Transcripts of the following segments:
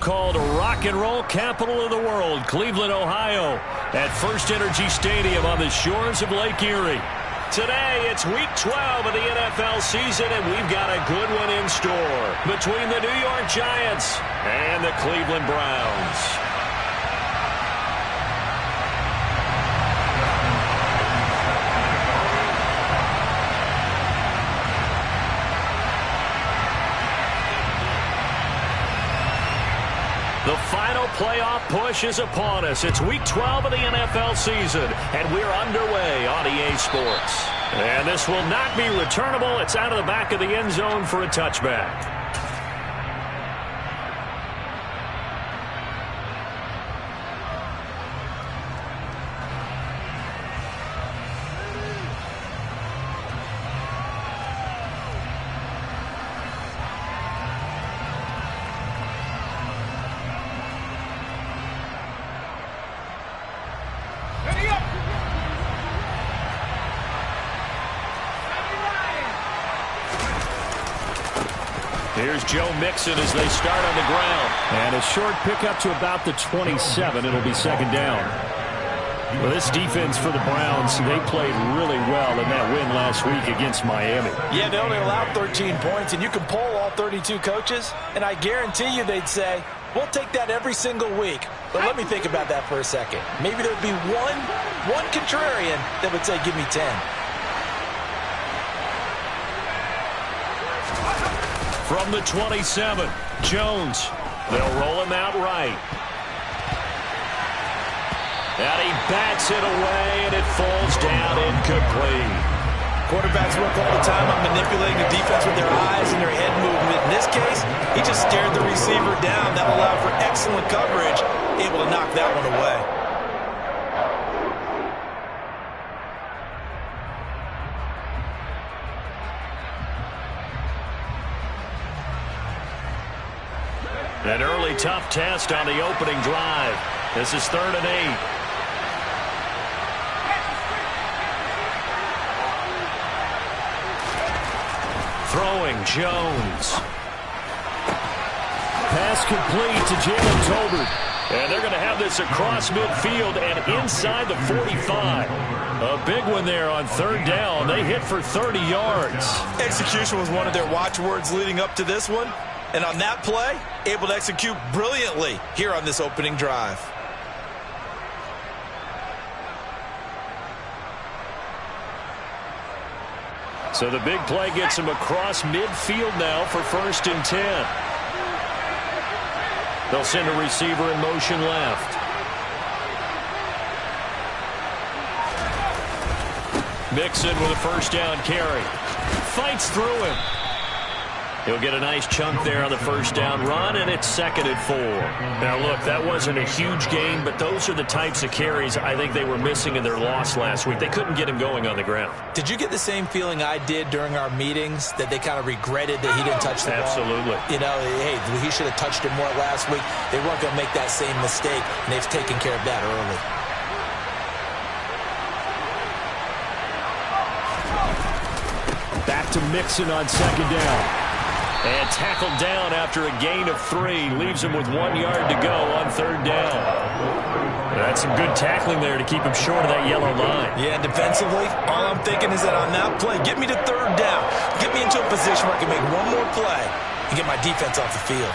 Called rock and roll capital of the world, Cleveland, Ohio, at First Energy Stadium on the shores of Lake Erie. Today, it's Week 12 of the NFL season, and we've got a good one in store between the New York Giants and the Cleveland Browns. The final playoff push is upon us. It's Week 12 of the NFL season, and we're underway on EA Sports. And this will not be returnable. It's out of the back of the end zone for a touchback. Here's Joe Mixon as they start on the ground. And a short pickup to about the 27. It'll be second down. Well, this defense for the Browns, they played really well in that win last week against Miami. Yeah, they only allowed 13 points, and you can poll all 32 coaches, and I guarantee you they'd say, we'll take that every single week. But let me think about that for a second. Maybe there would be one contrarian that would say, give me 10. From the 27, Jones. They'll roll him out right. And he bats it away, and it falls down incomplete. Quarterbacks work all the time on manipulating the defense with their eyes and their head movement. In this case, he just stared the receiver down. That allowed for excellent coverage, able to knock that one away. An early tough test on the opening drive. This is 3rd and 8. Throwing Jones. Pass complete to Jalen Tolbert. And they're going to have this across midfield and inside the 45. A big one there on 3rd down. They hit for 30 yards. Execution was one of their watchwords leading up to this one. And on that play, able to execute brilliantly here on this opening drive. So the big play gets him across midfield now for 1st and 10. They'll send a receiver in motion left. Mixon with a 1st down carry. Fights through him. He'll get a nice chunk there on the 1st down run, and it's 2nd and 4. Now, look, that wasn't a huge gain, but those are the types of carries I think they were missing in their loss last week. They couldn't get him going on the ground. Did you get the same feeling I did during our meetings, that they kind of regretted that he didn't touch the ball? Absolutely. You know, hey, he should have touched it more last week. They weren't going to make that same mistake, and they've taken care of that early. Back to Mixon on 2nd down. And tackled down after a gain of 3. Leaves him with 1 yard to go on 3rd down. That's some good tackling there to keep him short of that yellow line. Yeah, and defensively, all I'm thinking is that on that play, get me to 3rd down. Get me into a position where I can make one more play and get my defense off the field.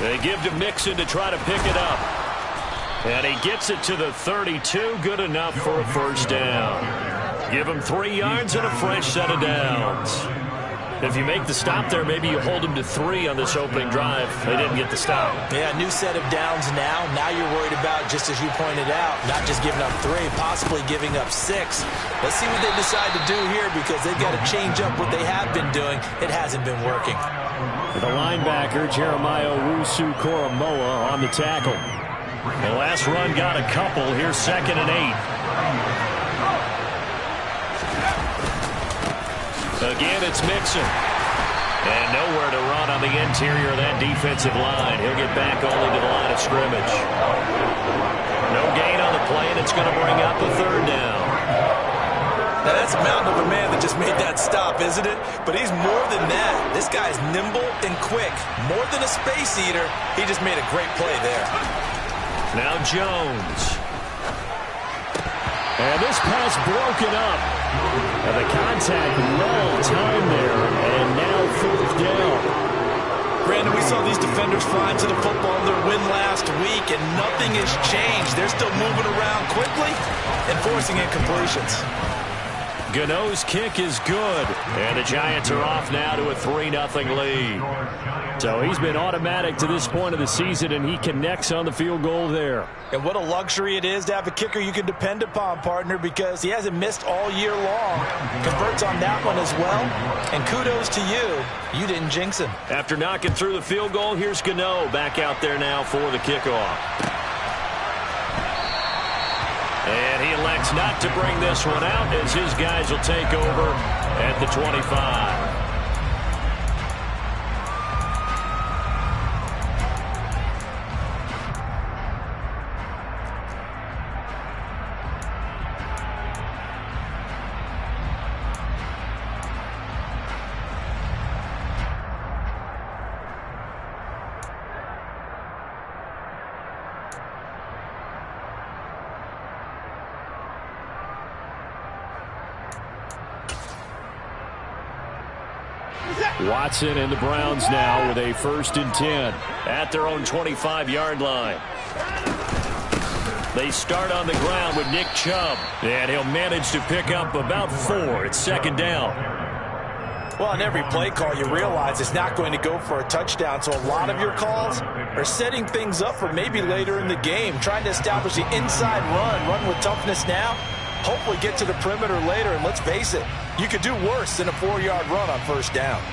They give to Mixon to try to pick it up. And he gets it to the 32. Good enough for a 1st down. Give him 3 yards and a fresh set of downs. If you make the stop there, maybe you hold them to 3 on this opening drive. They didn't get the stop. Yeah, new set of downs now. Now you're worried about, just as you pointed out, not just giving up 3, possibly giving up 6. Let's see what they decide to do here, because they've got to change up what they have been doing. It hasn't been working. The linebacker, Jeremiah Owusu-Koramoah, on the tackle. The last run got a couple. Here's 2nd and 8. Again, it's Mixon. And nowhere to run on the interior of that defensive line. He'll get back only to the line of scrimmage. No gain on the play, and it's going to bring up a 3rd down. Now, that's a mountain of a man that just made that stop, isn't it? But he's more than that. This guy's nimble and quick. More than a space eater, he just made a great play there. Now Jones. And this pass broken up. And the contact well timed there. And now 4th down. Brandon, we saw these defenders flying to the football in their win last week, and nothing has changed. They're still moving around quickly and forcing incompletions. Gano's kick is good, and the Giants are off now to a 3-0 lead. So he's been automatic to this point of the season, and he connects on the field goal there. And what a luxury it is to have a kicker you can depend upon, partner, because he hasn't missed all year long. Converts on that one as well, and kudos to you. You didn't jinx him. After knocking through the field goal, here's Gano back out there now for the kickoff. And he elects not to bring this one out as his guys will take over at the 25. Watson and the Browns now with a 1st and 10 at their own 25-yard line. They start on the ground with Nick Chubb, and he'll manage to pick up about 4. It's 2nd down. Well, on every play call, you realize it's not going to go for a touchdown, so a lot of your calls are setting things up for maybe later in the game, trying to establish the inside run with toughness now, hopefully get to the perimeter later, and let's face it, you could do worse than a 4-yard run on 1st down.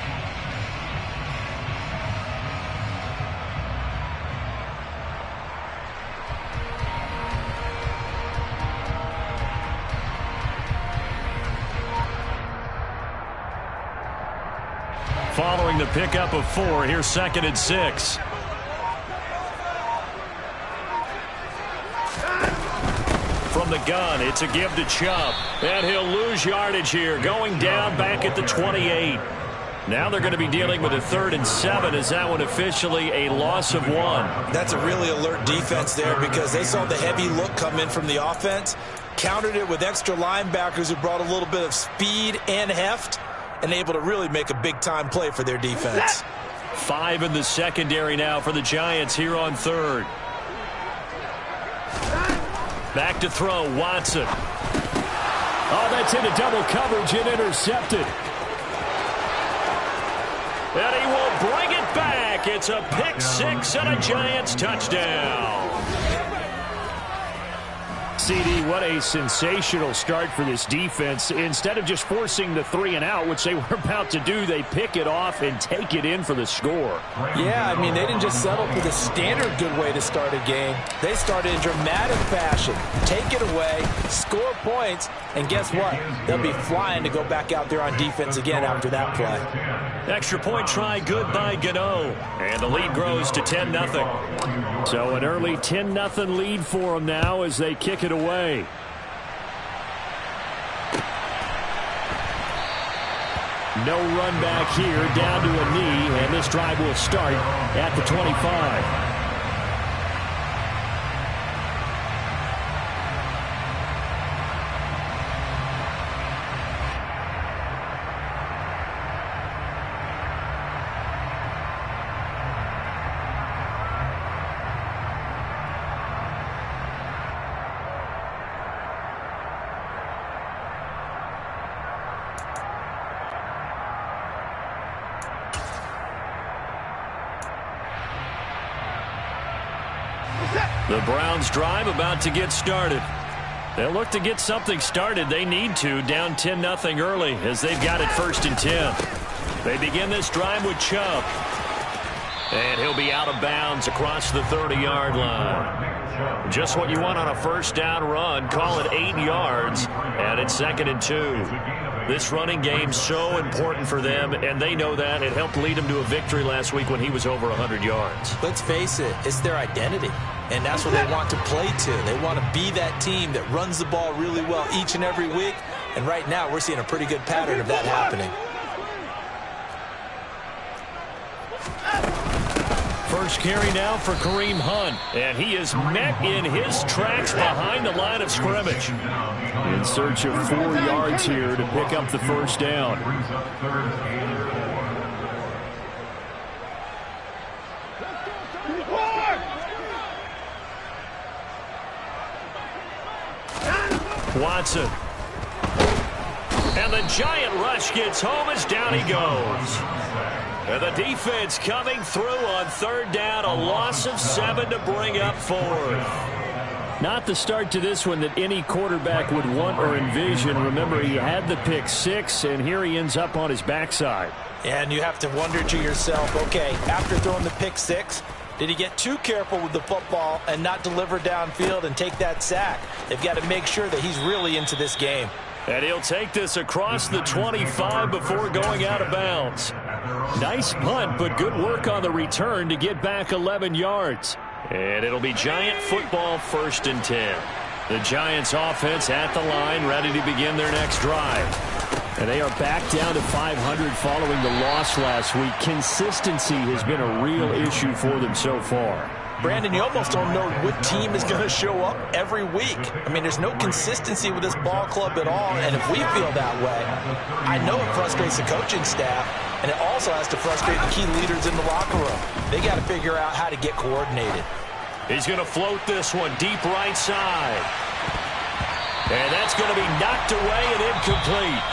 Following the pickup of 4, here's 2nd and 6. From the gun, it's a give to Chubb. And he'll lose yardage here, going down back at the 28. Now they're going to be dealing with a 3rd and 7. Is that one officially a loss of 1? That's a really alert defense there because they saw the heavy look come in from the offense, countered it with extra linebackers who brought a little bit of speed and heft, and able to really make a big-time play for their defense. 5 in the secondary now for the Giants here on 3rd. Back to throw, Watson. Oh, that's into double coverage and intercepted. And he will bring it back. It's a pick 6 and a Giants touchdown. CD, what a sensational start for this defense. Instead of just forcing the 3 and out, which they were about to do, they pick it off and take it in for the score. Yeah, I mean, they didn't just settle for the standard good way to start a game. They started in dramatic fashion. Take it away, score points, and guess what? They'll be flying to go back out there on defense again after that play. Extra point try good by Gano. And the lead grows to 10-0. So an early 10-0 lead for them now as they kick it away. No run back here, down to a knee, and this drive will start at the 25. The Browns drive about to get started. They'll look to get something started. They need to, down 10-0 early as they've got it 1st and 10. They begin this drive with Chubb. And he'll be out of bounds across the 30-yard line. Just what you want on a 1st down run. Call it 8 yards, and it's 2nd and 2. This running game so important for them, and they know that. It helped lead them to a victory last week when he was over 100 yards. Let's face it, it's their identity, and that's what they want to play to. They want to be that team that runs the ball really well each and every week, And right now, we're seeing a pretty good pattern of that happening. First carry now for Kareem Hunt. And he is met in his tracks behind the line of scrimmage. In search of 4 yards here to pick up the first down. Watson. And the giant rush gets home as down he goes. And the defense coming through on third down. A loss of 7 to bring up 4th. Not the start to this one that any quarterback would want or envision. Remember, he had the pick 6, and here he ends up on his backside. And you have to wonder to yourself, okay, after throwing the pick 6, did he get too careful with the football and not deliver downfield and take that sack? They've got to make sure that he's really into this game. And he'll take this across the 25 before going out of bounds. Nice punt, but good work on the return to get back 11 yards. And it'll be Giant football, 1st and 10. The Giants offense at the line, ready to begin their next drive. And they are back down to 500 following the loss last week. Consistency has been a real issue for them so far. Brandon, you almost don't know what team is going to show up every week. I mean, there's no consistency with this ball club at all, and if we feel that way, I know it frustrates the coaching staff, and it also has to frustrate the key leaders in the locker room. They got to figure out how to get coordinated. He's going to float this one deep right side. And that's going to be knocked away and incomplete.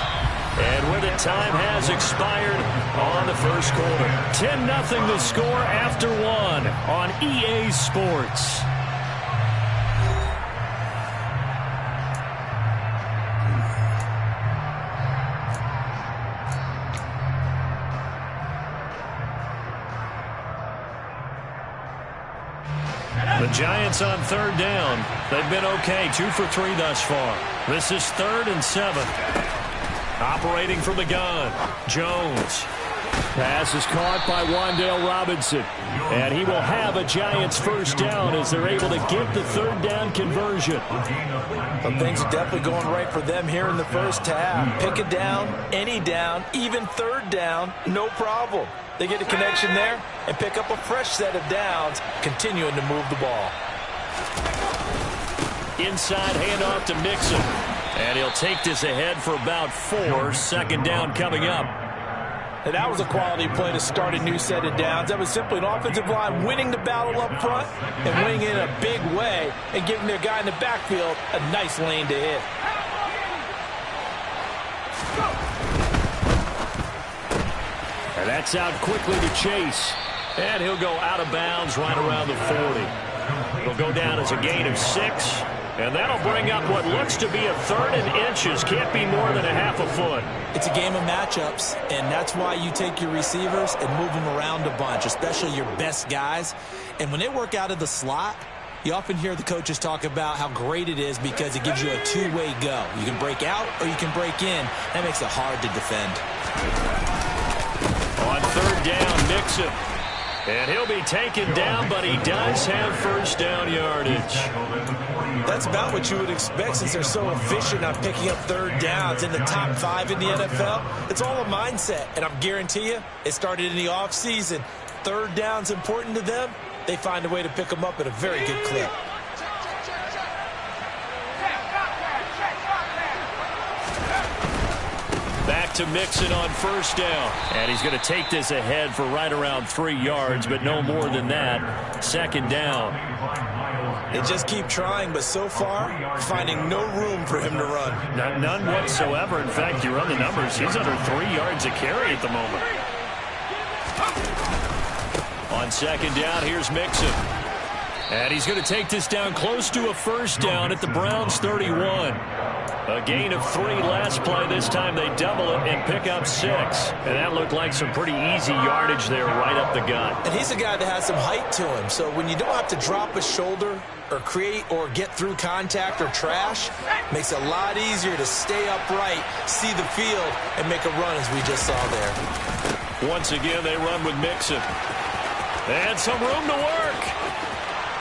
And where the time has expired on the first quarter. 10-0 the score after 1 on EA Sports. The Giants on third down. They've been okay, 2 for 3 thus far. This is 3rd and 7. Operating from the gun, Jones. Pass is caught by Wan'Dale Robinson. And he will have a Giants first down as they're able to get the third down conversion. Some things are definitely going right for them here in the first half. Pick it down, any down, even third down, no problem. They get a connection there and pick up a fresh set of downs, continuing to move the ball. Inside handoff to Mixon. And he'll take this ahead for about 4. 2nd down coming up. And that was a quality play to start a new set of downs. That was simply an offensive line winning the battle up front and winning it in a big way and giving their guy in the backfield a nice lane to hit. And that's out quickly to Chase. And he'll go out of bounds right around the 40. It'll go down as a gain of 6. And that'll bring up what looks to be a 3rd and inches. Can't be more than a half a foot. It's a game of matchups, and that's why you take your receivers and move them around a bunch, especially your best guys. And when they work out of the slot, you often hear the coaches talk about how great it is because it gives you a two-way go. You can break out or you can break in. That makes it hard to defend. On third down, Mixon. And he'll be taken down, but he does have first down yardage. That's about what you would expect since they're so efficient on picking up third downs in the top 5 in the NFL. It's all a mindset, and I guarantee you it started in the offseason. Third down's important to them. They find a way to pick them up at a very good clip. Back to Mixon on first down. And he's going to take this ahead for right around 3 yards, but no more than that. 2nd down. They just keep trying, but so far, finding no room for him to run. None whatsoever. In fact, you run the numbers. He's under 3 yards a carry at the moment. On 2nd down, here's Mixon. And he's going to take this down close to a first down at the Browns' 31. A gain of 3 last play. This time they double it and pick up 6. And that looked like some pretty easy yardage there right up the gut. And he's a guy that has some height to him. So when you don't have to drop a shoulder or create or get through contact or trash, makes it a lot easier to stay upright, see the field, and make a run as we just saw there. Once again, they run with Mixon. And some room to work.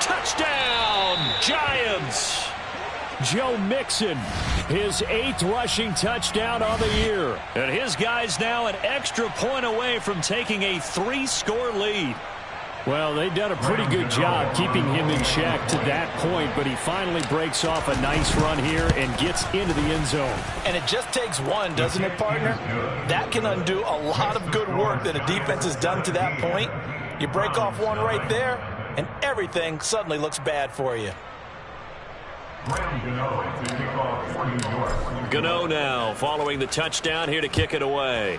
Touchdown, Giants. Joe Mixon, his 8th rushing touchdown on the year. And his guys now an extra point away from taking a 3-score lead. Well, they've done a pretty good job keeping him in check to that point, but he finally breaks off a nice run here and gets into the end zone. And it just takes one, doesn't it, partner? That can undo a lot of good work that a defense has done to that point. You break off one right there, and everything suddenly looks bad for you. Gano now following the touchdown here to kick it away.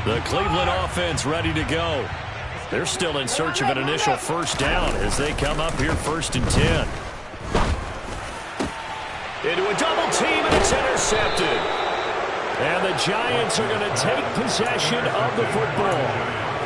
The Cleveland offense ready to go. They're still in search of an initial first down as they come up here 1st and 10. Into a double team, and it's intercepted. And the Giants are going to take possession of the football.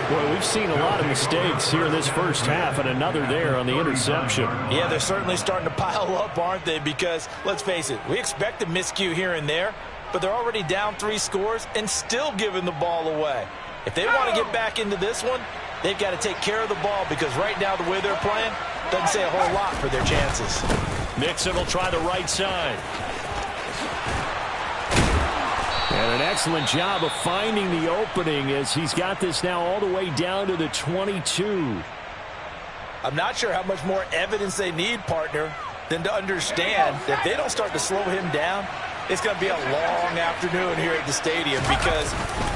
Boy, we've seen a lot of mistakes here in this first half, and another there on the interception. Yeah, they're certainly starting to pile up, aren't they? Because, let's face it, we expect a miscue here and there, but they're already down 3 scores and still giving the ball away. If they want to get back into this one, they've got to take care of the ball because right now the way they're playing doesn't say a whole lot for their chances. Mixon will try the right side. And an excellent job of finding the opening as he's got this now all the way down to the 22. I'm not sure how much more evidence they need, partner, than to understand that if they don't start to slow him down, it's going to be a long afternoon here at the stadium because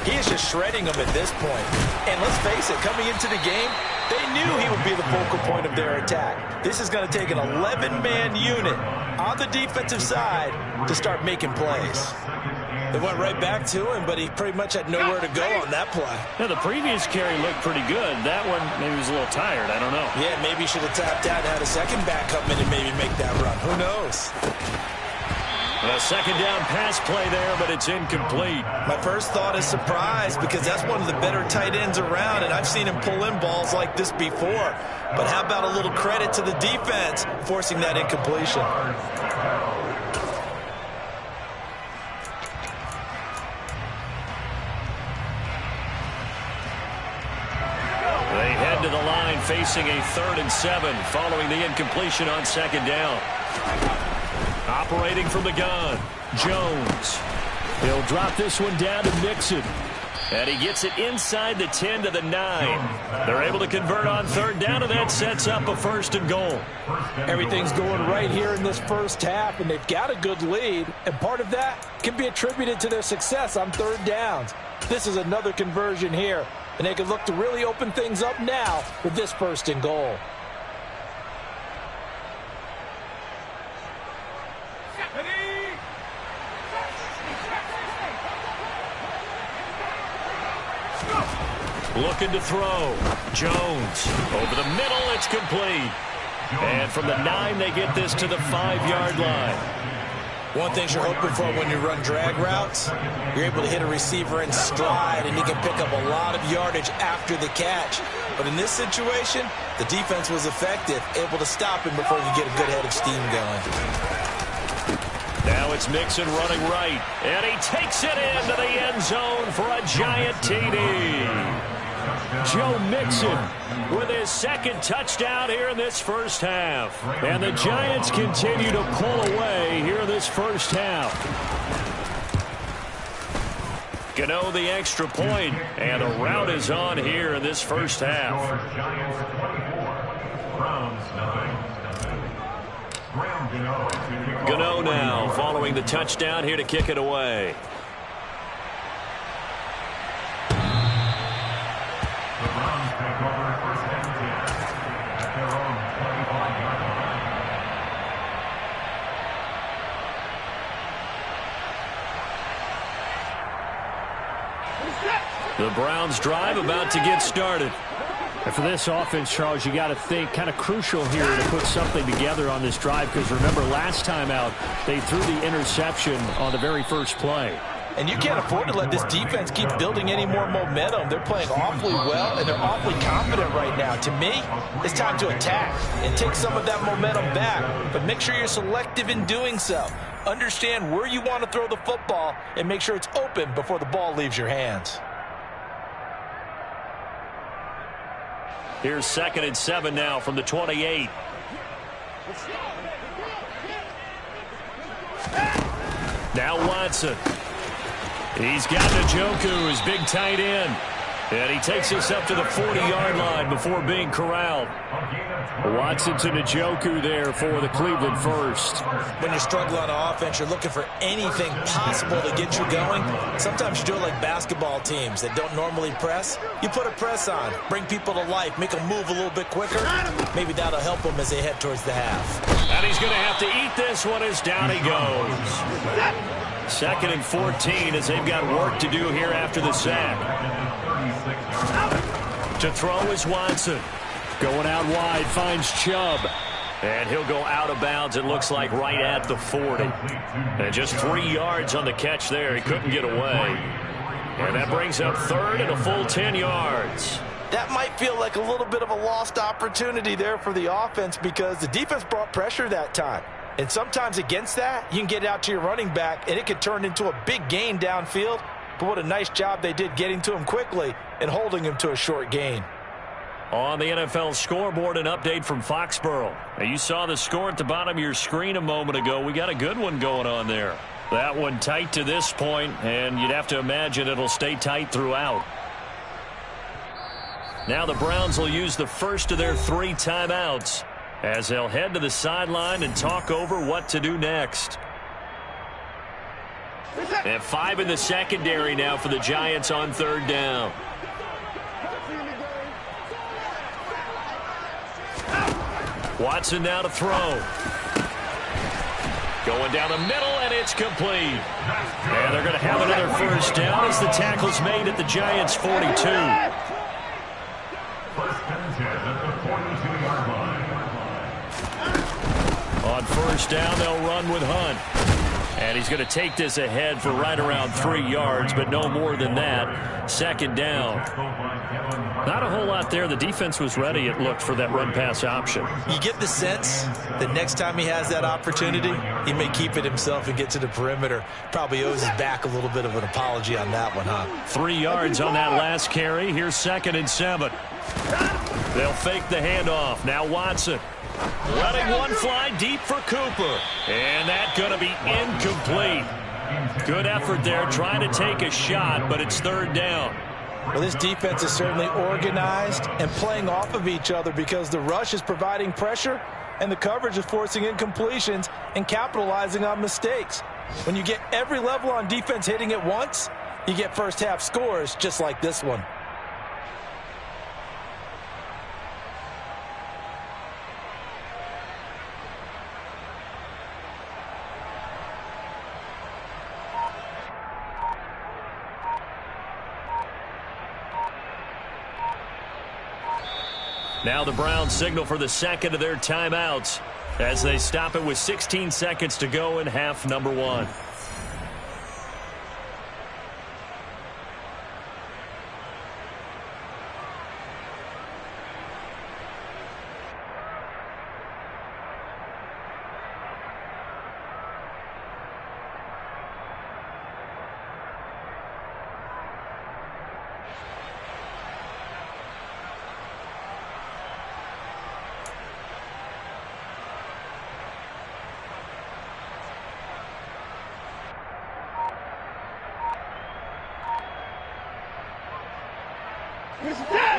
he is just shredding them at this point. And let's face it, coming into the game, they knew he would be the focal point of their attack. This is going to take an 11-man unit on the defensive side to start making plays. They went right back to him, but he pretty much had nowhere to go on that play. Yeah, the previous carry looked pretty good. That one, maybe he was a little tired. I don't know. Yeah, maybe he should have tapped out and had a second back come in and maybe make that run. Who knows? A second down pass play there, but it's incomplete. My first thought is surprise because that's one of the better tight ends around, and I've seen him pull in balls like this before. But how about a little credit to the defense forcing that incompletion? They head to the line facing a 3rd and 7 following the incompletion on second down. Operating from the gun, Jones. He'll drop this one down to Mixon. And he gets it inside the 10 to the 9. They're able to convert on 3rd down, and that sets up a 1st and goal. Everything's going right here in this first half, and they've got a good lead. And part of that can be attributed to their success on 3rd downs. This is another conversion here, and they can look to really open things up now with this 1st and goal. Looking to throw. Jones. Over the middle, it's complete. And from the 9, they get this to the 5-yard line. One thing you're hoping for when you run drag routes, you're able to hit a receiver in stride, and he can pick up a lot of yardage after the catch. But in this situation, the defense was effective, able to stop him before he could get a good head of steam going. Now it's Mixon running right, and he takes it into the end zone for a giant TD. Joe Mixon with his 2nd touchdown here in this first half. And the Giants continue to pull away here in this first half. Gano the extra point, and the route is on here in this first half. Gano now following the touchdown here to kick it away. The Browns drive about to get started. And for this offense, Charles, you got to think kind of crucial here to put something together on this drive because remember last time out, they threw the interception on the very first play. And you can't afford to let this defense keep building any more momentum. They're playing awfully well, and they're awfully confident right now. To me, it's time to attack and take some of that momentum back. But make sure you're selective in doing so. Understand where you want to throw the football and make sure it's open before the ball leaves your hands. Here's 2nd and 7 now from the 28. Now Watson. He's got Njoku, his big tight end. And he takes us up to the 40-yard line before being corralled. Watson to Njoku there for the Cleveland first. When you're struggling on offense, you're looking for anything possible to get you going. Sometimes you do it like basketball teams that don't normally press. You put a press on, bring people to life, make them move a little bit quicker. Maybe that'll help them as they head towards the half. And he's going to have to eat this one as down he goes. 2nd and 14 as they've got work to do here after the sack. To throw is Watson. Going out wide, finds Chubb. And he'll go out of bounds, it looks like, right at the 40. And just 3 yards on the catch there. He couldn't get away. And that brings up 3rd and a full 10 yards. That might feel like a little bit of a lost opportunity there for the offense because the defense brought pressure that time. And sometimes against that, you can get out to your running back, and it could turn into a big gain downfield. But what a nice job they did getting to him quickly and holding him to a short gain. On the NFL scoreboard, an update from Foxborough. Now, you saw the score at the bottom of your screen a moment ago. We got a good one going on there. That one tight to this point, and you'd have to imagine it'll stay tight throughout. Now the Browns will use the first of their 3 timeouts as they'll head to the sideline and talk over what to do next. And 5 in the secondary now for the Giants on 3rd down. Watson now to throw. Going down the middle, and it's complete. And they're going to have another first down as the tackle's made at the Giants' 42. On 1st down, they'll run with Hunt. And he's going to take this ahead for right around 3 yards, but no more than that. 2nd down. Not a whole lot there. The defense was ready, it looked, for that run-pass option. You get the sense that next time he has that opportunity, he may keep it himself and get to the perimeter. Probably owes his back a little bit of an apology on that one, huh? 3 yards on that last carry. Here's 2nd and 7. They'll fake the handoff. Now Watson. Letting one fly deep for Cooper. And that's going to be incomplete. Good effort there trying to take a shot, but it's 3rd down. Well, this defense is certainly organized and playing off of each other because the rush is providing pressure and the coverage is forcing incompletions and capitalizing on mistakes. When you get every level on defense hitting at once, you get first half scores just like this one. Now the Browns signal for the 2nd of their timeouts as they stop it with 16 seconds to go in half number 1.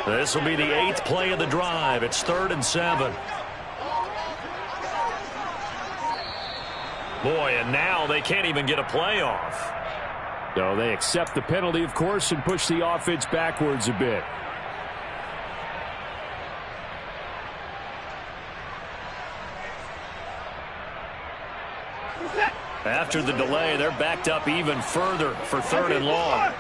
This will be the 8th play of the drive. It's 3rd and 7. Boy, and now they can't even get a play off. So they accept the penalty, of course, and push the offense backwards a bit. After the delay, they're backed up even further for 3rd and long.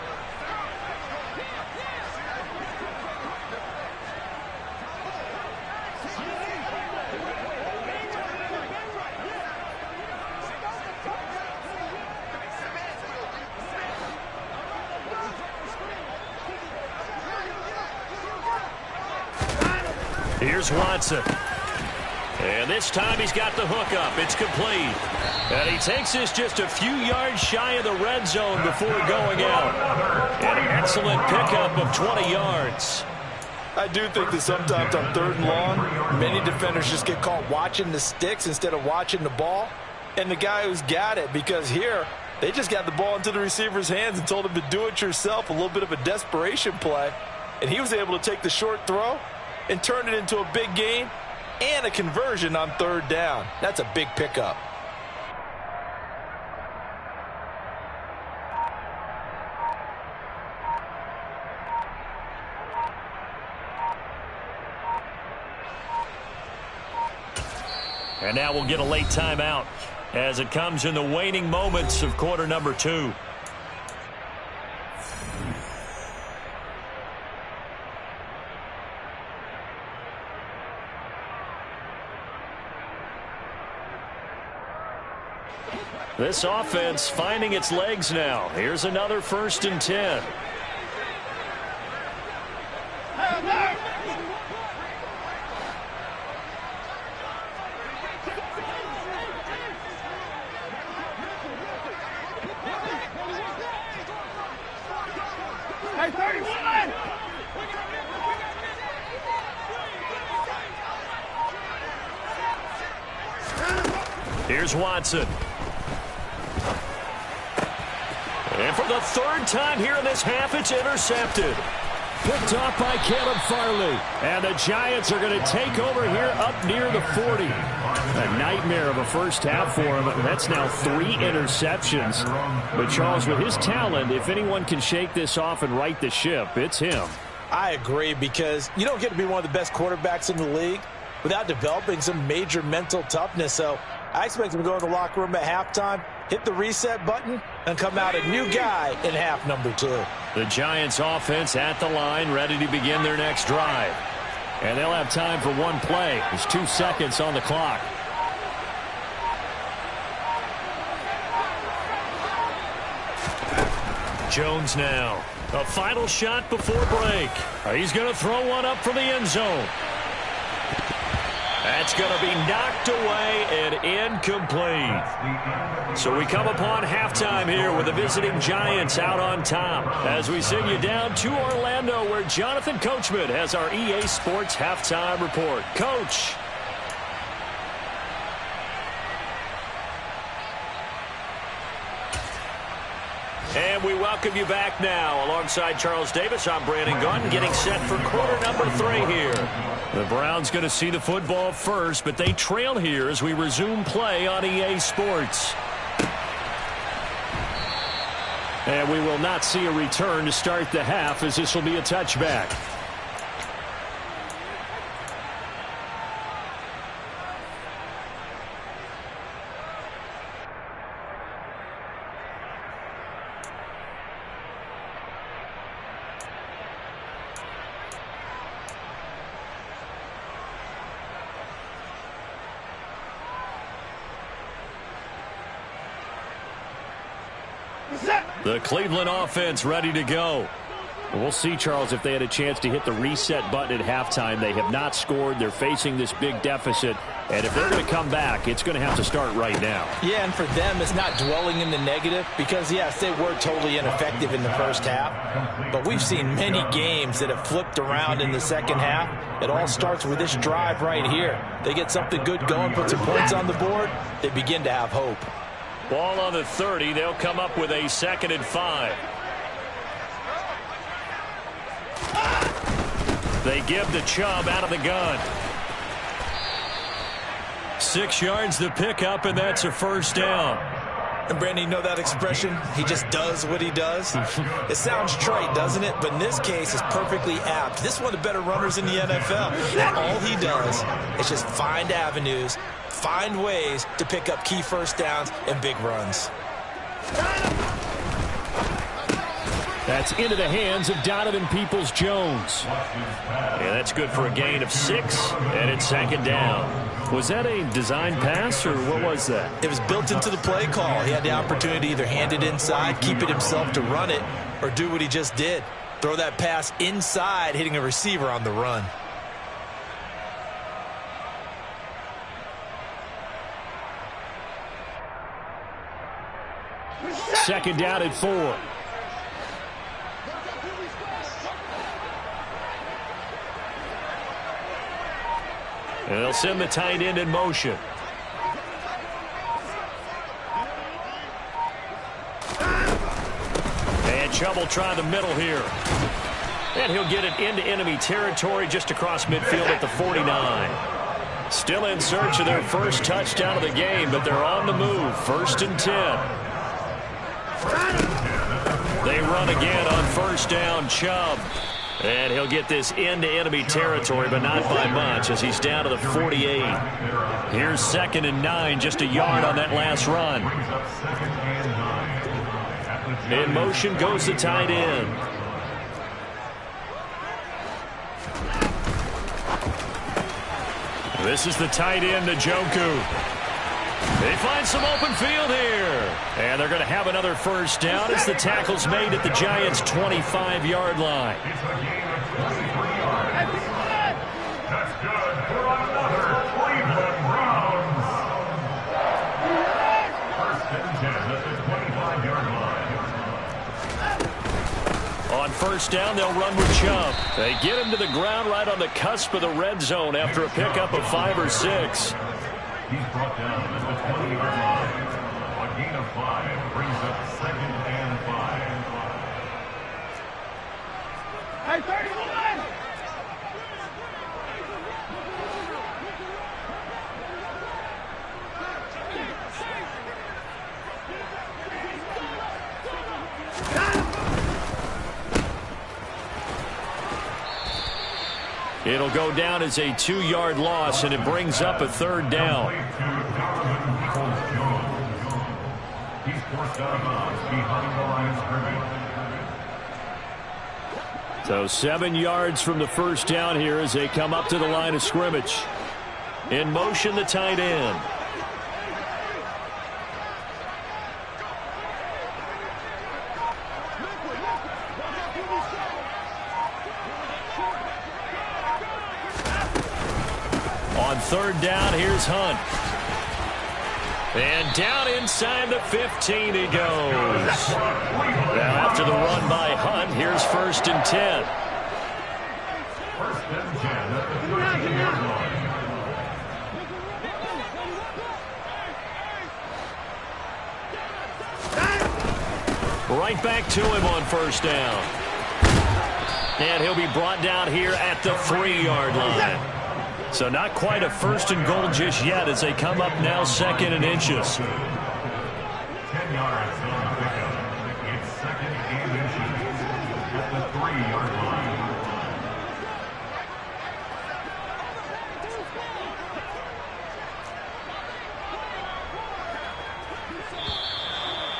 Here's Watson. And this time he's got the hook up. It's complete. And he takes this just a few yards shy of the red zone before going out. And an excellent pickup of 20 yards. I do think that sometimes on 3rd and long, many defenders just get caught watching the sticks instead of watching the ball. And the guy who's got it, because here, they just got the ball into the receiver's hands and told him to do it yourself, a little bit of a desperation play. And he was able to take the short throw and turn it into a big gain and a conversion on 3rd down. That's a big pickup. And now we'll get a late timeout as it comes in the waning moments of quarter number 2. This offense finding its legs now. Here's another 1st and 10. Here's Watson. And for the 3rd time here in this half, it's intercepted. Picked off by Caleb Farley. And the Giants are going to take over here up near the 40. A nightmare of a first half for him. That's now 3 interceptions. But Charles, with his talent, if anyone can shake this off and right the ship, it's him. I agree, because you don't get to be one of the best quarterbacks in the league without developing some major mental toughness. So I expect him to go in the locker room at halftime, hit the reset button, and come out a new guy in half number 2. The Giants offense at the line, ready to begin their next drive. And they'll have time for one play. There's 2 seconds on the clock. Jones now. A final shot before break. He's going to throw one up from the end zone. That's going to be knocked away and incomplete. So we come upon halftime here with the visiting Giants out on top as we send you down to Orlando, where Jonathan Coachman has our EA Sports halftime report. Coach. And we welcome you back now. Alongside Charles Davis, I'm Brandon Gaudin, getting set for quarter number 3 here. The Browns going to see the football first, but they trail here as we resume play on EA Sports. And we will not see a return to start the half, as this will be a touchback. The Cleveland offense ready to go. We'll see, Charles, if they had a chance to hit the reset button at halftime. They have not scored. They're facing this big deficit. And if they're going to come back, it's going to have to start right now. Yeah, and for them, it's not dwelling in the negative because, yes, they were totally ineffective in the first half. But we've seen many games that have flipped around in the second half. It all starts with this drive right here. They get something good going, put some points on the board, they begin to have hope. Ball on the 30. They'll come up with a 2nd and 5. They give the Chubb out of the gun. 6 yards the pickup, and that's a first down. And Brandon, you know that expression? He just does what he does. It sounds trite, doesn't it? But in this case, it's perfectly apt. This is one of the better runners in the NFL. And all he does is just find avenues, find ways to pick up key first downs and big runs. That's into the hands of Donovan Peoples-Jones. Yeah, that's good for a gain of 6, and it's 2nd down. Was that a design pass, or what was that? It was built into the play call. He had the opportunity to either hand it inside, keep it himself to run it, or do what he just did. Throw that pass inside, hitting a receiver on the run. second down and 4. And they'll send the tight end in motion. And Chubb will try the middle here. And he'll get it into enemy territory just across midfield at the 49. Still in search of their first touchdown of the game, but they're on the move. 1st and 10. They run again on first down, Chubb. And he'll get this into enemy territory, but not by much as he's down to the 48. Here's 2nd and 9, just a yard on that last run. In motion goes the tight end. This is the tight end, Njoku. They find some open field here. And they're going to have another first down as the tackle's made at the Giants' 25-yard line. That's good for another Cleveland Browns. 1st and 10 at the 25-yard line. On first down, they'll run with Chubb. They get him to the ground right on the cusp of the red zone after a pickup of 5 or 6. He's brought down at the 20-yard line. A gain of 5 brings up 2nd and 5. Hey, 31! It'll go down as a 2-yard loss, and it brings up a 3rd down. He's forced out of bounds behind the line of scrimmage. So 7 yards from the first down here as they come up to the line of scrimmage. In motion, the tight end. On 3rd down, here's Hunt. And down inside the 15 he goes. Now after the run by Hunt, here's 1st and 10. 1st and 10 at the 13-yard line. Right back to him on first down. And he'll be brought down here at the 3-yard line. So not quite a 1st and goal just yet as they come up now 2nd and inches. 10 yards on the pickup. It's 2nd and inches at the 3-yard line.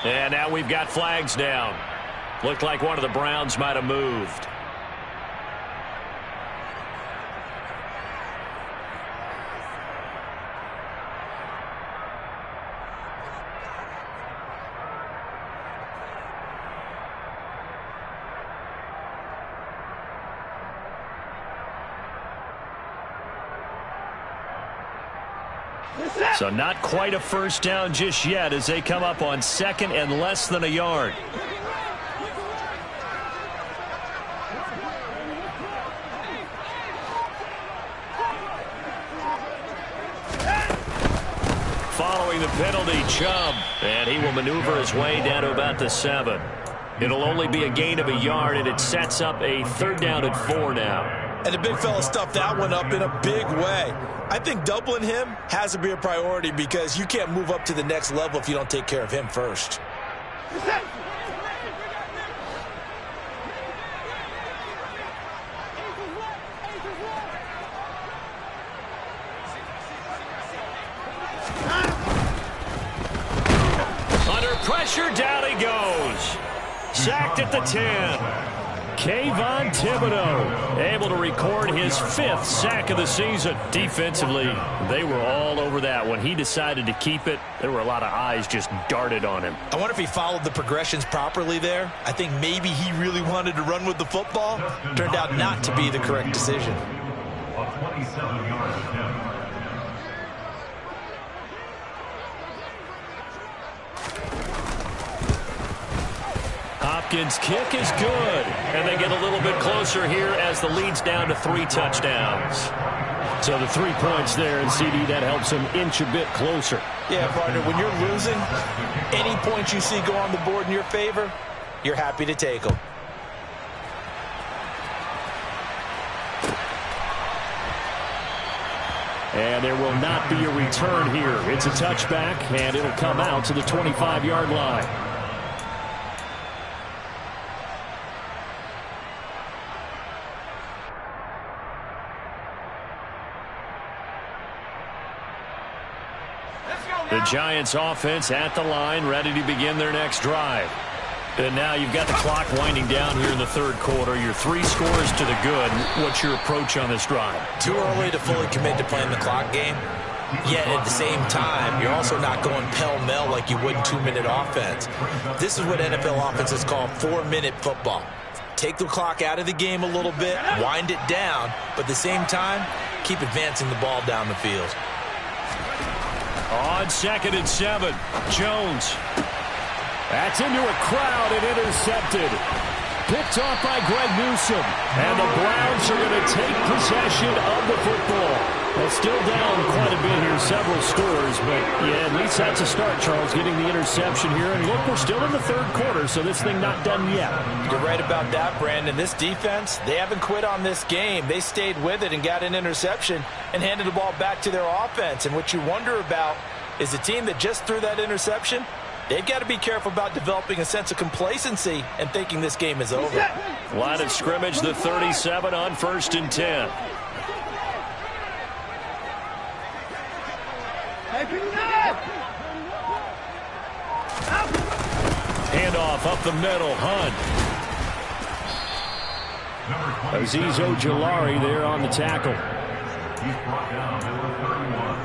And now we've got flags down. Looked like one of the Browns might have moved. So not quite a first down just yet as they come up on 2nd and less than a yard. Following the penalty, Chubb. And he will maneuver his way down to about the 7. It'll only be a gain of a yard, and it sets up a 3rd down and 4 now. And the big fella stuffed that one up in a big way. I think doubling him has to be a priority because you can't move up to the next level if you don't take care of him first. Under pressure, down he goes. Sacked at the 10. Kayvon Thibodeau able to record his 5th sack of the season. Defensively, they were all over that. When he decided to keep it, there were a lot of eyes just darted on him. I wonder if he followed the progressions properly there. I think maybe he really wanted to run with the football. Turned out not to be the correct decision. A 27-yard attempt. Hopkins' kick is good. And they get a little bit closer here as the lead's down to 3 touchdowns. So the 3 points there, and CD, that helps them inch a bit closer. Yeah, partner, when you're losing, any points you see go on the board in your favor, you're happy to take them. And there will not be a return here. It's a touchback, and it'll come out to the 25-yard line. The Giants offense at the line, ready to begin their next drive. And now you've got the clock winding down here in the third quarter. Your 3 scores to the good. What's your approach on this drive? Too early to fully commit to playing the clock game. Yet at the same time, you're also not going pell-mell like you would in 2-minute offense. This is what NFL offenses call 4-minute football. Take the clock out of the game a little bit, wind it down, but at the same time, keep advancing the ball down the field. On 2nd and 7, Jones. That's into a crowd and intercepted. Picked off by Greg Newsome. And the Browns are going to take possession of the football. They're still down quite a bit here, several scores. But, yeah, at least that's a start, Charles, getting the interception here. And look, we're still in the third quarter, so this thing not done yet. You're right about that, Brandon. This defense, they haven't quit on this game. They stayed with it and got an interception and handed the ball back to their offense. And what you wonder about is the team that just threw that interception, they've got to be careful about developing a sense of complacency and thinking this game is over. Line of scrimmage, the 37 on 1st and 10. Handoff up the middle, Hunt. Azeez Ojulari there on the tackle. He's brought down number 31.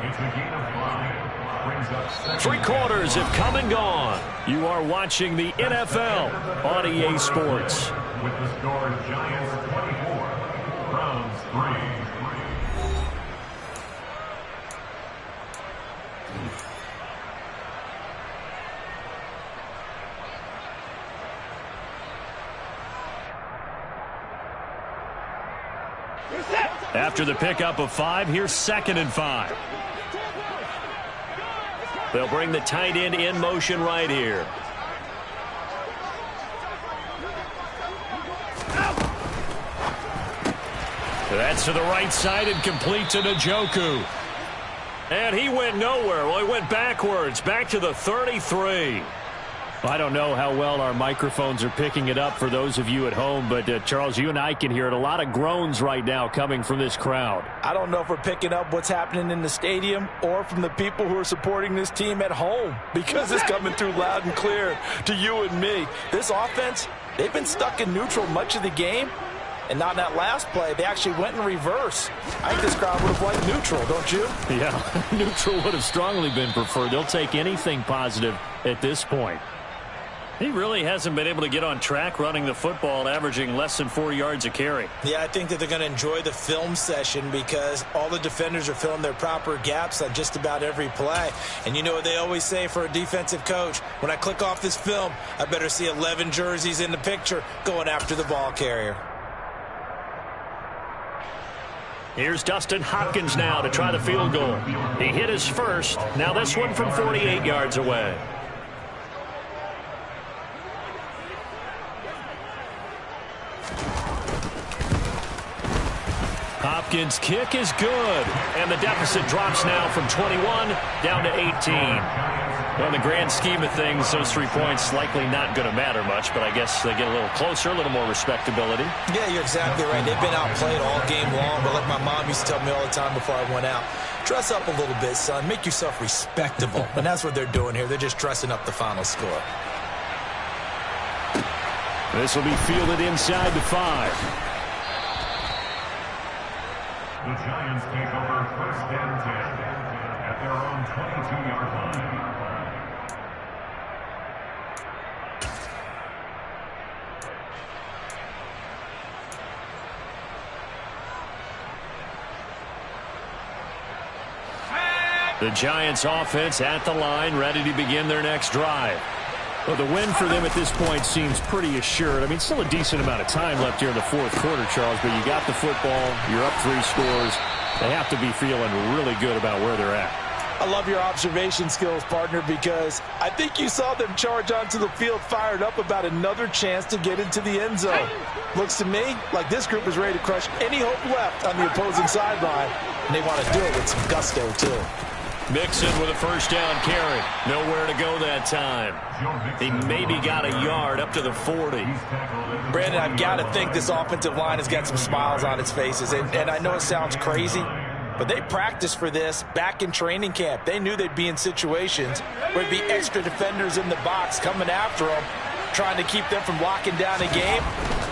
It's a gain of 5. Brings up 3 quarters have come and gone. You are watching the NFL on EA Sports. With the score, Giants 24, Browns 3. After the pickup of 5, here's 2nd and 5. They'll bring the tight end in motion right here. That's to the right side and complete to Njoku. And he went nowhere. Well, he went backwards, back to the 33. I don't know how well our microphones are picking it up for those of you at home, but Charles, you and I can hear it. A lot of groans right now coming from this crowd. I don't know if we're picking up what's happening in the stadium or from the people who are supporting this team at home, because it's coming through loud and clear to you and me. This offense, they've been stuck in neutral much of the game, and not in that last play. They actually went in reverse. I think this crowd would have liked neutral, don't you? Yeah, neutral would have strongly been preferred. They'll take anything positive at this point. He really hasn't been able to get on track running the football, averaging less than 4 yards a carry. Yeah, I think that they're going to enjoy the film session because all the defenders are filling their proper gaps on just about every play. And you know what they always say for a defensive coach? When I click off this film, I better see 11 jerseys in the picture going after the ball carrier. Here's Dustin Hopkins now to try the field goal. He hit his first. Now this one from 48 yards away. Hopkins' kick is good. And the deficit drops now from 21 down to 18. Well, in the grand scheme of things, those 3 points likely not going to matter much, but I guess they get a little closer, a little more respectability. Yeah, you're exactly right. They've been outplayed all game long, but like my mom used to tell me all the time before I went out, dress up a little bit, son. Make yourself respectable. And that's what they're doing here. They're just dressing up the final score. This will be fielded inside the 5. The Giants take over 1st and 10 at their own 22-yard line. The Giants offense at the line, ready to begin their next drive. Well, the win for them at this point seems pretty assured. I mean, still a decent amount of time left here in the fourth quarter, Charles, but you got the football, you're up 3 scores. They have to be feeling really good about where they're at. I love your observation skills, partner, because I think you saw them charge onto the field fired up about another chance to get into the end zone. Looks to me like this group is ready to crush any hope left on the opposing sideline, and they want to do it with some gusto, too. Mixon with a first down carry. Nowhere to go that time. He maybe got a yard up to the 40. Brandon, I've got to think this offensive line has got some smiles on its faces, and I know it sounds crazy, but they practiced for this back in training camp. They knew they'd be in situations where there'd be extra defenders in the box coming after them, trying to keep them from locking down a game.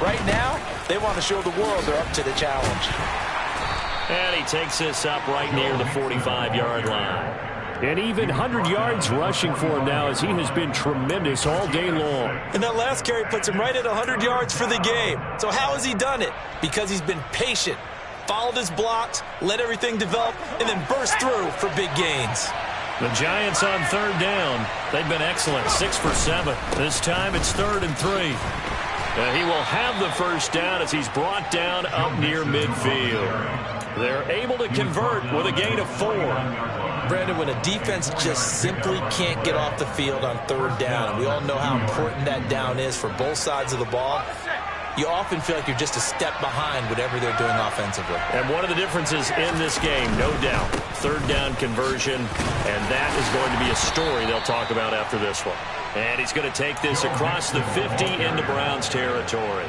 Right now, they want to show the world they're up to the challenge. And he takes this up right near the 45-yard line. And even 100 yards rushing for him now as he has been tremendous all day long. And that last carry puts him right at 100 yards for the game. So how has he done it? Because he's been patient, followed his blocks, let everything develop, and then burst through for big gains. The Giants on third down. They've been excellent, 6 for 7. This time it's 3rd and 3. And he will have the first down as he's brought down up near midfield. They're able to convert with a gain of 4. Brandon, when a defense just simply can't get off the field on third down, and we all know how important that down is for both sides of the ball, you often feel like you're just a step behind whatever they're doing offensively. And one of the differences in this game, no doubt, third down conversion, and that is going to be a story they'll talk about after this one. And he's going to take this across the 50 into Browns territory.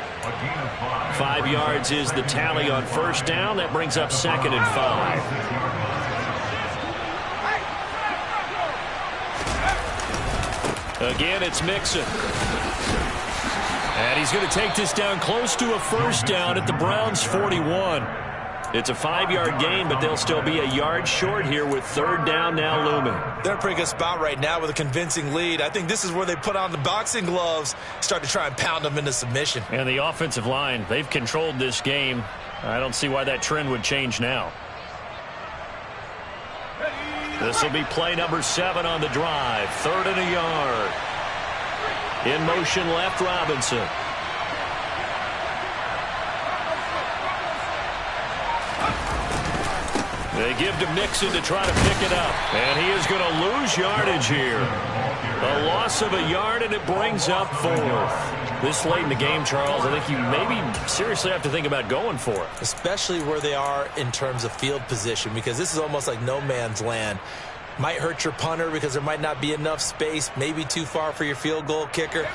5 yards is the tally on first down. That brings up 2nd and 5. Again, it's Mixon. And he's going to take this down close to a first down at the Browns' 41. It's a 5-yard gain, but they'll still be a yard short here with third down now looming. They're in a pretty good spot right now with a convincing lead. I think this is where they put on the boxing gloves, start to try and pound them into submission. And the offensive line, they've controlled this game. I don't see why that trend would change now. This will be play number 7 on the drive. 3rd and a yard. In motion left, Robinson. They give to Mixon to try to pick it up. And he is going to lose yardage here. A loss of a yard, and it brings up 4th. This late in the game, Charles, I think you maybe seriously have to think about going for it. Especially where they are in terms of field position, because this is almost like no man's land. Might hurt your punter because there might not be enough space, maybe too far for your field goal kicker.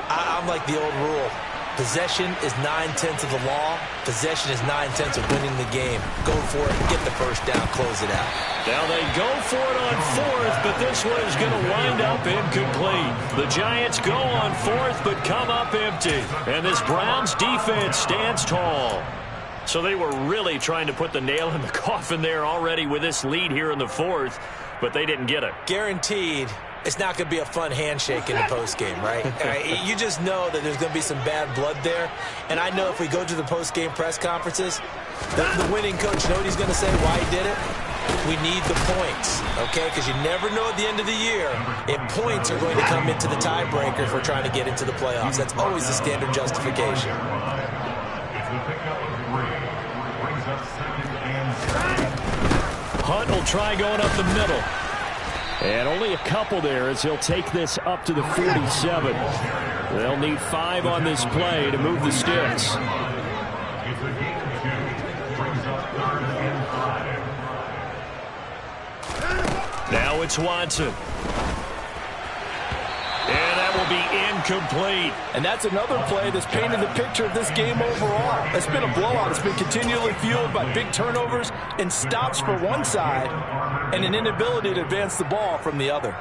I'm like the old rule. Possession is 9/10 of the law. Possession is 9/10 of winning the game. Go for it, get the first down, close it out. Now they go for it on 4th, but this one is going to wind up incomplete. The Giants go on 4th, but come up empty. And this Browns defense stands tall. So they were really trying to put the nail in the coffin there already with this lead here in the 4th, but they didn't get it. Guaranteed. It's not going to be a fun handshake in the postgame, right? You just know that there's going to be some bad blood there. And I know if we go to the postgame press conferences, the winning coach, you know what he's going to say, why he did it? We need the points, okay? Because you never know at the end of the year if points are going to come into the tiebreaker if we're trying to get into the playoffs. That's always the standard justification. Hunt will try going up the middle. And only a couple there as he'll take this up to the 47. They'll need 5 on this play to move the sticks. Now it's Watson. And that will be incomplete. And that's another play that's painted the picture of this game overall. It's been a blowout. It's been continually fueled by big turnovers and stops for one side and an inability to advance the ball from the other.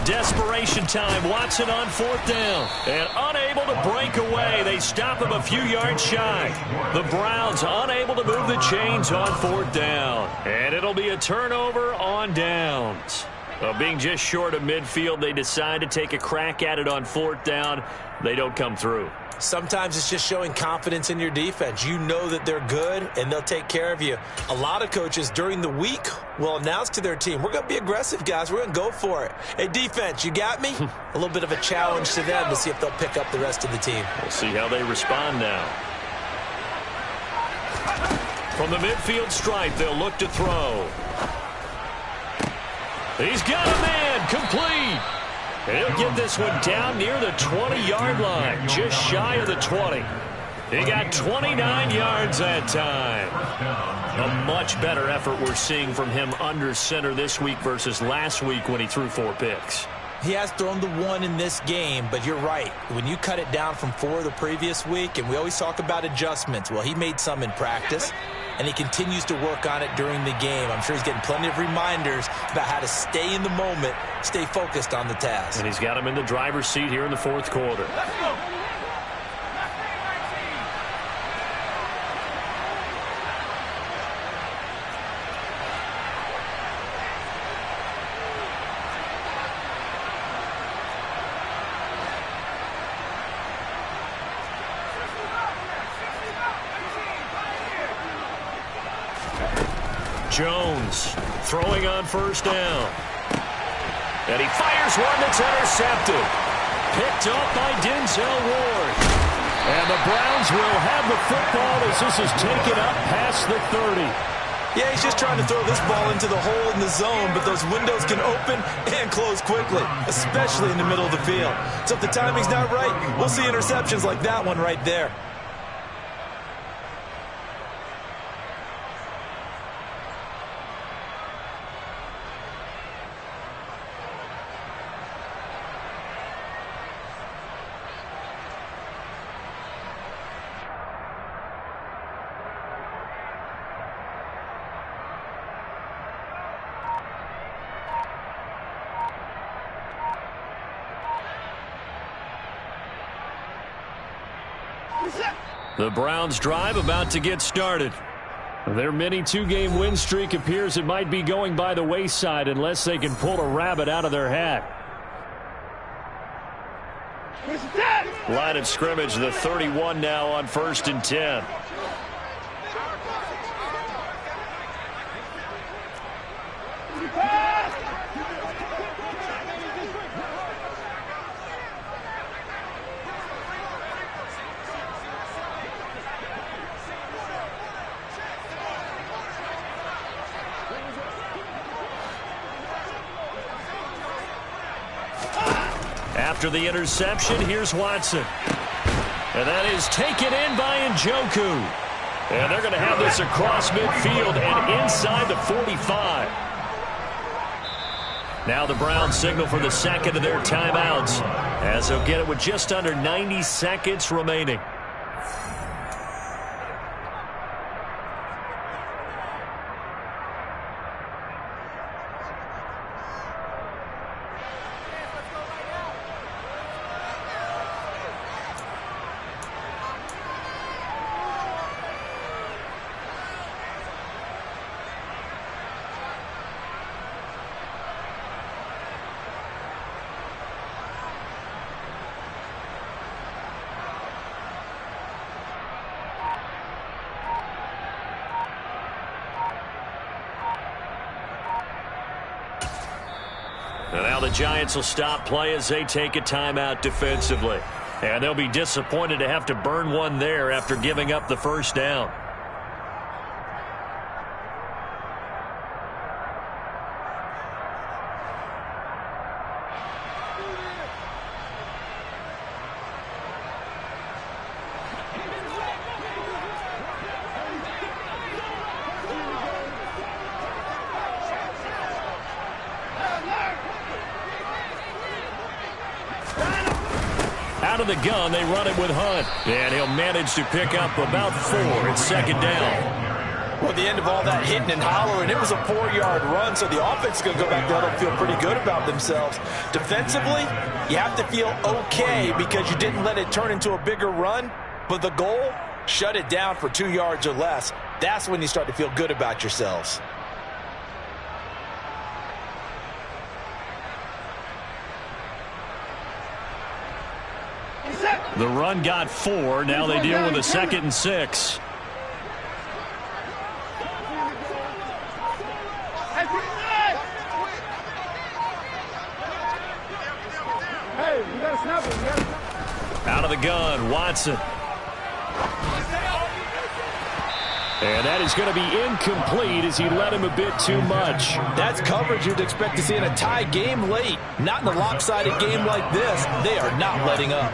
Desperation time. Watson on 4th down. And unable to break away. They stop him a few yards shy. The Browns unable to move the chains on 4th down. And it'll be a turnover on downs. Well, being just short of midfield, they decide to take a crack at it on 4th down. They don't come through. Sometimes it's just showing confidence in your defense. You know that they're good, and they'll take care of you. A lot of coaches during the week will announce to their team, we're going to be aggressive, guys. We're going to go for it. Hey, defense, you got me? A little bit of a challenge to them to see if they'll pick up the rest of the team. We'll see how they respond now. From the midfield stripe, they'll look to throw. He's got a man, complete. He'll get this one down near the 20-yard line, just shy of the 20. He got 29 yards that time. A much better effort we're seeing from him under center this week versus last week when he threw 4 picks. He has thrown the 1 in this game, but you're right. When you cut it down from 4 the previous week, and we always talk about adjustments, well, he made some in practice, and he continues to work on it during the game. I'm sure he's getting plenty of reminders about how to stay in the moment, stay focused on the task. And he's got him in the driver's seat here in the 4th quarter. Let's go. Jones throwing on 1st down. And he fires one that's intercepted. Picked up by Denzel Ward. And the Browns will have the football as this is taken up past the 30. Yeah, he's just trying to throw this ball into the hole in the zone, but those windows can open and close quickly, especially in the middle of the field. So if the timing's not right, we'll see interceptions like that one right there. The Browns drive about to get started. Their mini 2-game win streak appears it might be going by the wayside unless they can pull a rabbit out of their hat. Line of scrimmage, the 31 now on 1st and 10. After the interception, here's Watson. And that is taken in by Njoku. And they're going to have this across midfield and inside the 45. Now the Browns signal for the second of their timeouts as they'll get it with just under 90 seconds remaining. And now the Giants will stop play as they take a timeout defensively. And they'll be disappointed to have to burn one there after giving up the 1st down. Out of the gun, they run it with Hunt. And he'll manage to pick up about 4 at 2nd down. Well, the end of all that hitting and hollering, it was a 4-yard run, so the offense is going to go back there and feel pretty good about themselves. Defensively, you have to feel okay because you didn't let it turn into a bigger run, but the goal, shut it down for 2 yards or less. That's when you start to feel good about yourselves. The run got 4. Now they deal with a 2nd and 6. Out of the gun, Watson. And that is going to be incomplete as he led him a bit too much. That's coverage you'd expect to see in a tie game late. Not in a lopsided game like this. They are not letting up.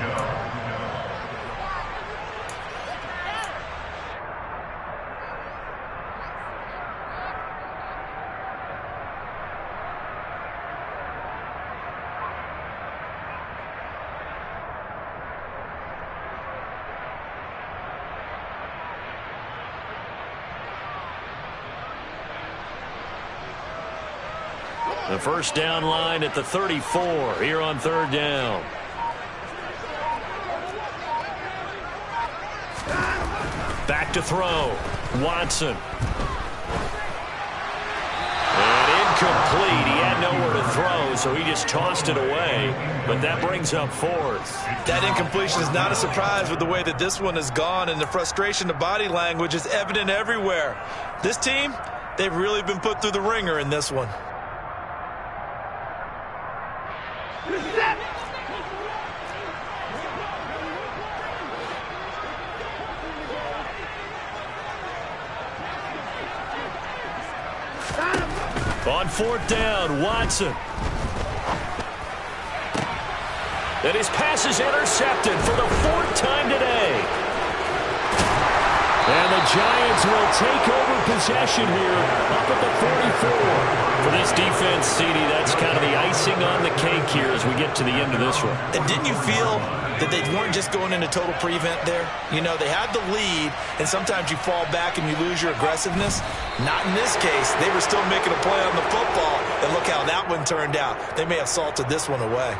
The first down line at the 34 here on 3rd down. Back to throw. Watson. And incomplete. He had nowhere to throw, so he just tossed it away. But that brings up 4th. That incompletion is not a surprise with the way that this one has gone, and the frustration of body language is evident everywhere. This team, they've really been put through the ringer in this one. On 4th down, Watson. And his pass is intercepted for the 4th time today. And the Giants will take over possession here up at the 44. For this defense, CD, that's kind of the icing on the cake here as we get to the end of this one. And didn't you feel that they weren't just going into total prevent there? You know, they had the lead, and sometimes you fall back and you lose your aggressiveness. Not in this case. They were still making a play on the football, and look how that one turned out. They may have salted this one away.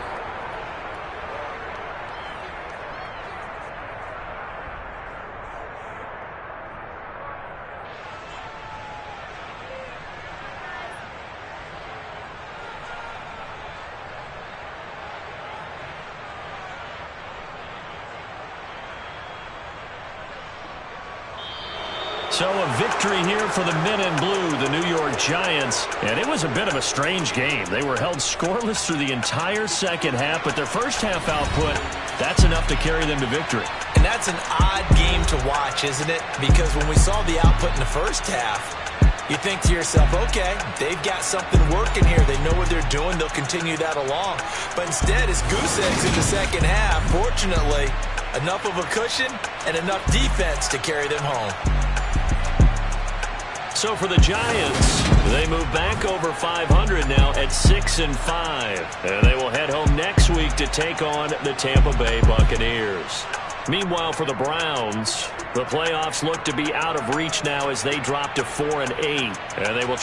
So a victory here for the men in blue, the New York Giants. And it was a bit of a strange game. They were held scoreless through the entire second half, but their first half output, that's enough to carry them to victory. And that's an odd game to watch, isn't it? Because when we saw the output in the first half, you think to yourself, okay, they've got something working here. They know what they're doing. They'll continue that along. But instead, it's goose eggs in the second half. Fortunately, enough of a cushion and enough defense to carry them home. So for the Giants, they move back over 500 now at 6-5. And they will head home next week to take on the Tampa Bay Buccaneers. Meanwhile, for the Browns, the playoffs look to be out of reach now as they drop to 4-8. And they will